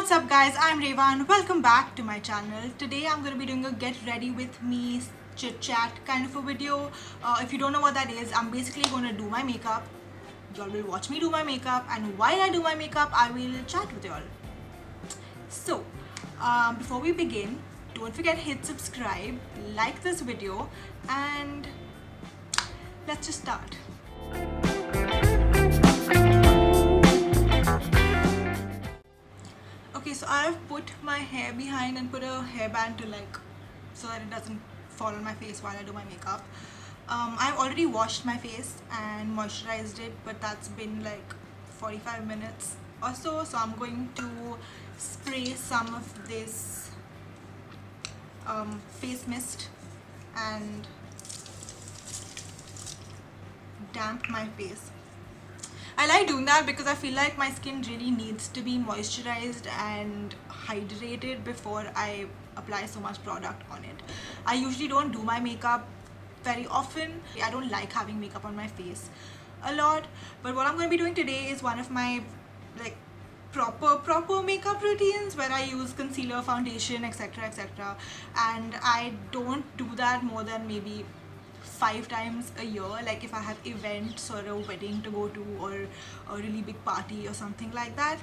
What's up guys, I'm Reva and welcome back to my channel. Today I'm going to be doing a get ready with me chit chat kind of a video. If you don't know what that is, I'm basically going to do my makeup. Y'all will watch me do my makeup, and while I do my makeup I will chat with y'all. So before we begin, don't forget to hit subscribe, like this video, and let's just start. Okay, so I've put my hair behind and put a hairband to so that it doesn't fall on my face while I do my makeup. I've already washed my face and moisturized it, but that's been like 45 minutes or so. So I'm going to spray some of this face mist and damp my face. I like doing that because I feel like my skin really needs to be moisturized and hydrated before I apply so much product on it. I usually don't do my makeup very often. I don't like having makeup on my face a lot, but what I'm going to be doing today is one of my proper makeup routines where I use concealer, foundation, etc, and I don't do that more than maybe 5 times a year, like if I have events or a wedding to go to or a really big party or something like that.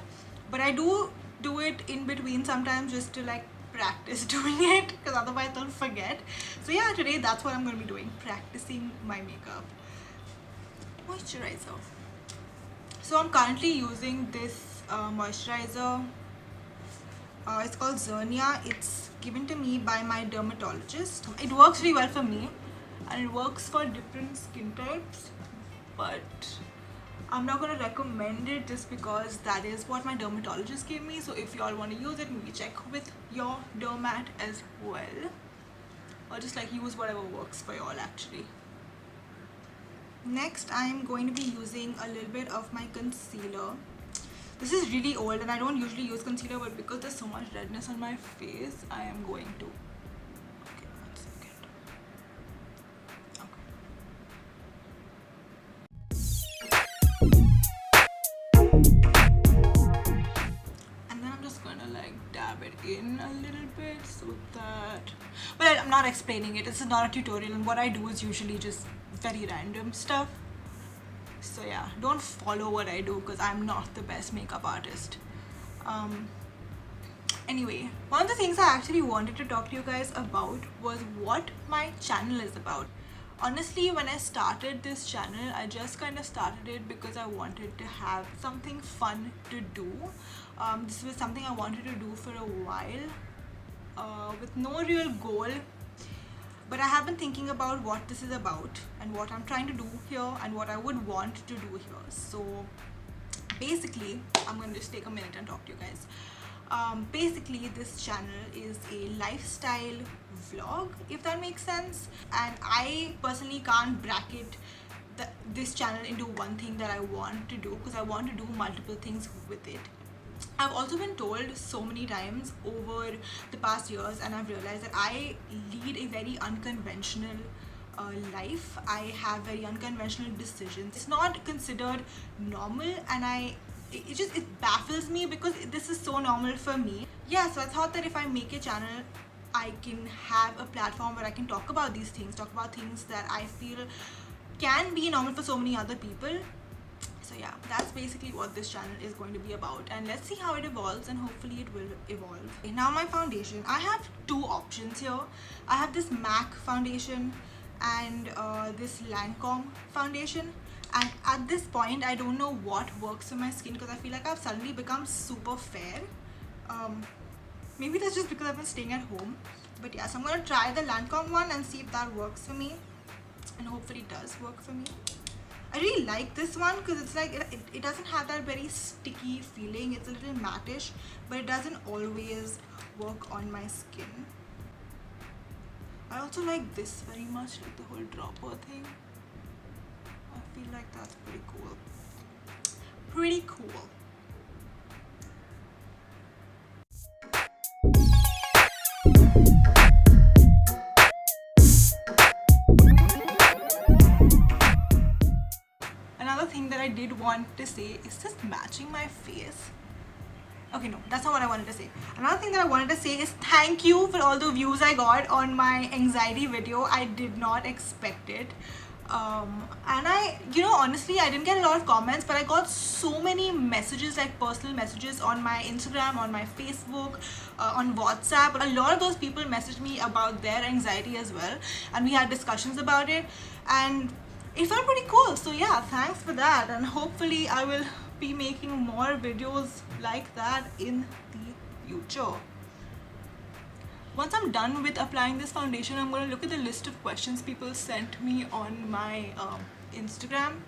But I do it in between sometimes just to practice doing it, because otherwise I'll forget. So yeah, today that's what I'm going to be doing, practicing my makeup. Moisturizer. So I'm currently using this moisturizer. It's called Zernia. It's given to me by my dermatologist. It works really well for me and it works for different skin types, but I'm not going to recommend it just because that is what my dermatologist gave me. So if y'all want to use it, maybe check with your dermat as well, or just use whatever works for y'all actually. Next, I'm going to be using a little bit of my concealer. This is really old and I don't usually use concealer, but because there's so much redness on my face, I am going to. Dab it in a little bit so that, but I'm not explaining it. This is not a tutorial, and what I do is usually just very random stuff. So yeah, don't follow what I do because I'm not the best makeup artist. Anyway, one of the things I actually wanted to talk to you guys about was what my channel is about. Honestly, when I started this channel, I just kind of started it because I wanted to have something fun to do. This was something I wanted to do for a while with no real goal, but I have been thinking about what this is about and what I'm trying to do here and what I would want to do here. So basically, I'm going to just take a minute and talk to you guys. Basically, this channel is a lifestyle vlog, if that makes sense, and I personally can't bracket this channel into one thing that I want to do, because I want to do multiple things with it. I've also been told so many times over the past years, and I've realized that I lead a very unconventional life. I have very unconventional decisions. It's not considered normal, and it baffles me because this is so normal for me. Yeah, so I thought that if I make a channel, I can have a platform where I can talk about these things, talk about things that I feel can be normal for so many other people. So yeah, that's basically what this channel is going to be about, and let's see how it evolves, and hopefully it will evolve. Okay, now my foundation. I have two options here. I have this MAC foundation and this Lancome foundation, and at this point I don't know what works for my skin because I feel like I've suddenly become super fair. Maybe that's just because I've been staying at home, but yeah, so I'm going to try the Lancome one and see if that works for me, and hopefully it does work for me. I really like this one because it's it doesn't have that very sticky feeling. It's a little mattish, but it doesn't always work on my skin. I also like this very much, like the whole dropper thing. I feel like that's pretty cool. Pretty cool. Another thing that I did want to say is this matching my face. Okay, no, that's not what I wanted to say. Another thing that I wanted to say is thank you for all the views I got on my anxiety video. I did not expect it. And honestly, I didn't get a lot of comments, but I got so many messages, like personal messages on my Instagram, on my Facebook, on WhatsApp. A lot of those people messaged me about their anxiety as well, and we had discussions about it, and it felt pretty cool. So yeah, thanks for that, and hopefully I will be making more videos like that in the future. Once I'm done with applying this foundation, I'm going to look at the list of questions people sent me on my Instagram,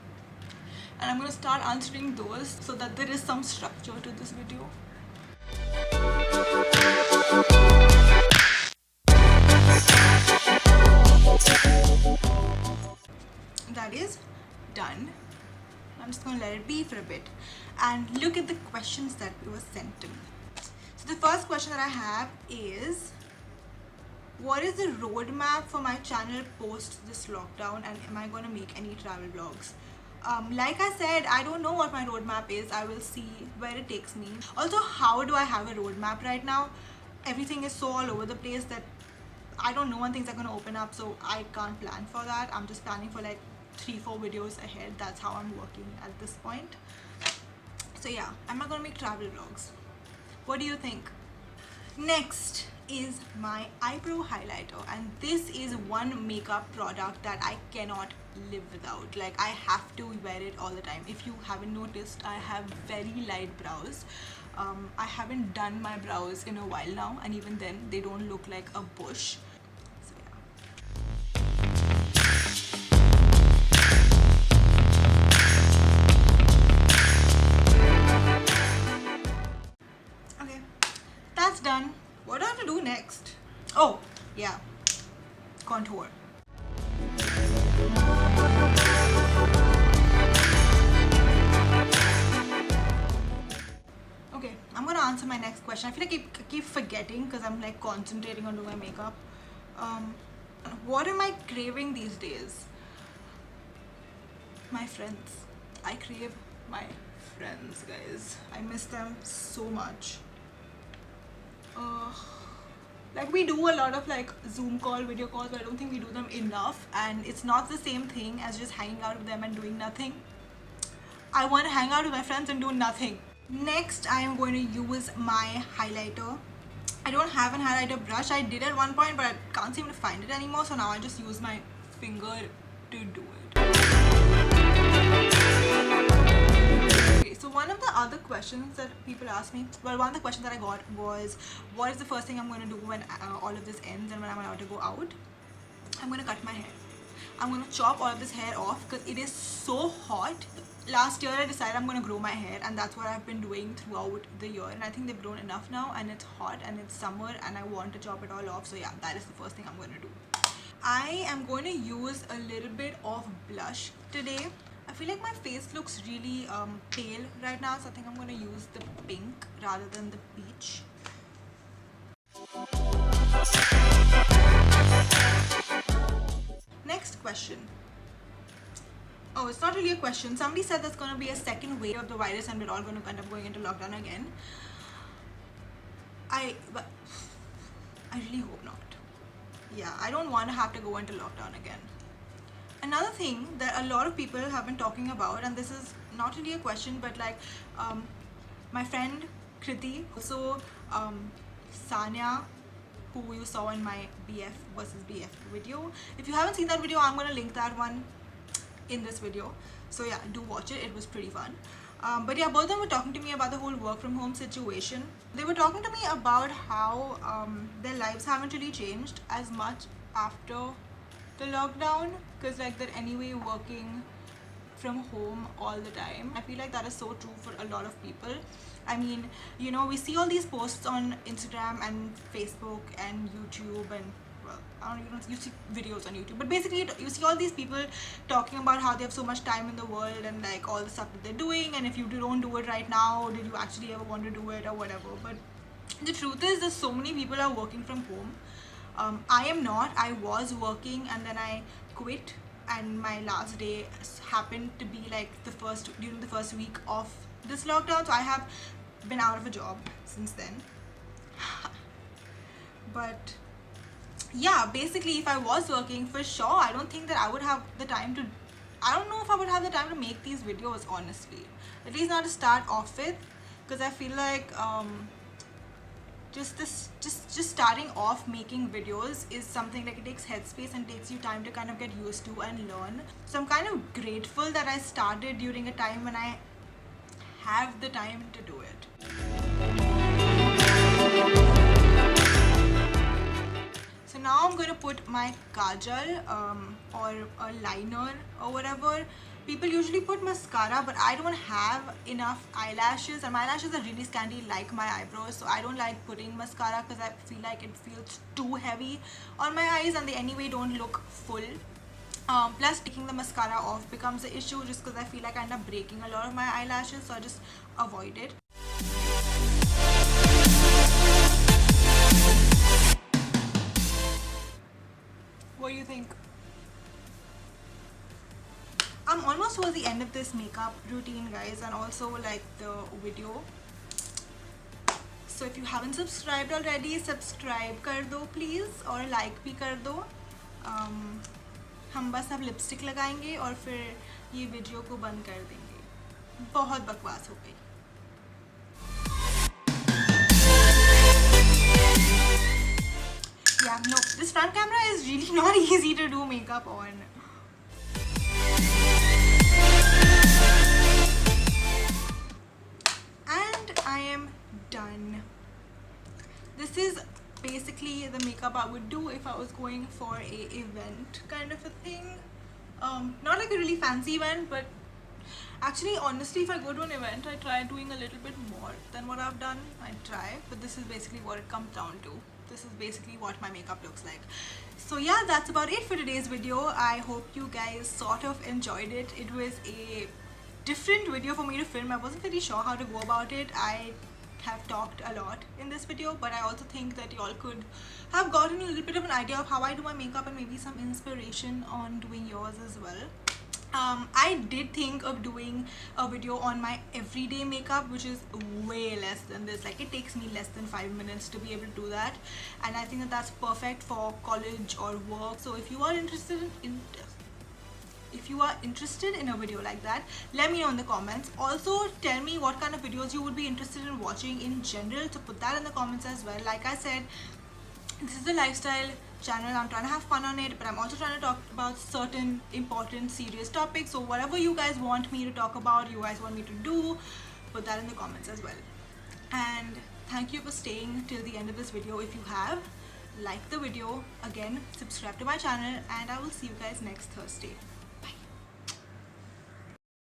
and I'm going to start answering those so that there is some structure to this video. That is done. I'm just going to let it be for a bit and look at the questions that were sent to me. So the first question that I have is, what is the roadmap for my channel post this lockdown, and am I going to make any travel vlogs? Like I said, I don't know what my roadmap is. I will see where it takes me. Also, how do I have a roadmap right now? Everything is so all over the place that I don't know when things are going to open up, so I can't plan for that. I'm just planning for like 3-4 videos ahead. That's how I'm working at this point. So yeah, I'm not going to make travel vlogs. What do you think? Next is my eyebrow highlighter, and this is one makeup product that I cannot live without. Like, I have to wear it all the time. If you haven't noticed, I have very light brows. I haven't done my brows in a while now, and even then they don't look like a bush. So yeah. Okay, that's done. What do I have to do next? Oh, yeah, contour. Okay, I'm gonna answer my next question. I feel like I keep forgetting because I'm like concentrating on doing my makeup. What am I craving these days? My friends. I crave my friends, guys. I miss them so much. Like, we do a lot of like Zoom call, video calls, but I don't think we do them enough, and it's not the same thing as just hanging out with them and doing nothing. I want to hang out with my friends and do nothing. Next, I am going to use my highlighter. I don't have an highlighter brush. I did at one point, but I can't seem to find it anymore, so now I just use my finger to do it. Okay, so one of the other questions that people asked me, well, one of the questions that I got was, what is the first thing I'm going to do when all of this ends and when I'm allowed to go out? I'm going to cut my hair. I'm going to chop all of this hair off because it is so hot. Last year I decided I'm going to grow my hair, and that's what I've been doing throughout the year, and I think they've grown enough now, and it's hot and it's summer and I want to chop it all off. So yeah, that is the first thing I'm going to do. I am going to use a little bit of blush today. I feel like my face looks really pale right now, so I think I'm going to use the pink rather than the peach. Next question. Oh, it's not really a question. Somebody said there's going to be a second wave of the virus and we're all going to end up going into lockdown again. I really hope not. Yeah, I don't want to have to go into lockdown again. Another thing that a lot of people have been talking about, and this is not really a question, but like my friend Kriti, also Sanya, who you saw in my BF versus BF video. If you haven't seen that video, I'm going to link that one in this video. So yeah, do watch it. It was pretty fun. But yeah, both of them were talking to me about the whole work from home situation. They were talking to me about how their lives haven't really changed as much after the lockdown, because like they're anyway working from home all the time. I feel like that is so true for a lot of people. I mean, you know, we see all these posts on Instagram and Facebook and YouTube, and well, I don't even, you see videos on YouTube, but basically you see all these people talking about how they have so much time in the world and like all the stuff that they're doing, and if you don't do it right now, did you actually ever want to do it or whatever. But the truth is, there's so many people are working from home. I am not. I was working and then I quit, and my last day happened to be like during the first week of this lockdown. So I have been out of a job since then. But yeah, basically if I was working, for sure I don't think that I would have the time to, I don't know if I would have the time to make these videos, honestly, at least not to start off with, because I feel like just starting off making videos is something like, it takes headspace and takes you time to kind of get used to and learn. So I'm kind of grateful that I started during a time when I have the time to do it. So now I'm going to put my kajal or a liner or whatever. People usually put mascara, but I don't have enough eyelashes, and my eyelashes are really scanty like my eyebrows, so I don't like putting mascara because I feel like it feels too heavy on my eyes and they anyway don't look full. Plus taking the mascara off becomes an issue just because I feel like I end up breaking a lot of my eyelashes, so I just avoid it. What do you think? I'm almost towards the end of this makeup routine, guys, and also like the video. So if you haven't subscribed already, subscribe कर दो please, और like भी कर दो. हम बस अब lipstick लगाएंगे और फिर ये वीडियो को बंद कर देंगे. बहुत बकवास हो गई. Yeah, no, this front camera is really not easy to do makeup on. And I am done. This is basically the makeup I would do if I was going for a event kind of a thing. Not like a really fancy event, but actually honestly if I go to an event, I try doing a little bit more than what I've done. I try, but this is basically what it comes down to. This is basically what my makeup looks like. So yeah, that's about it for today's video. I hope you guys sort of enjoyed it. It was a different video for me to film. I wasn't very sure how to go about it. I have talked a lot in this video, but I also think that y'all could have gotten a little bit of an idea of how I do my makeup and maybe some inspiration on doing yours as well. I did think of doing a video on my everyday makeup, which is way less than this. Like, it takes me less than 5 minutes to be able to do that, and I think that that's perfect for college or work. So if you are interested in a video like that, let me know in the comments. Also tell me what kind of videos you would be interested in watching in general, so put that in the comments as well. Like I said, this is a lifestyle channel. I'm trying to have fun on it, but I'm also trying to talk about certain important serious topics. So whatever you guys want me to talk about, you guys want me to do, put that in the comments as well. And thank you for staying till the end of this video. If you have, like the video, again subscribe to my channel, and I will see you guys next Thursday.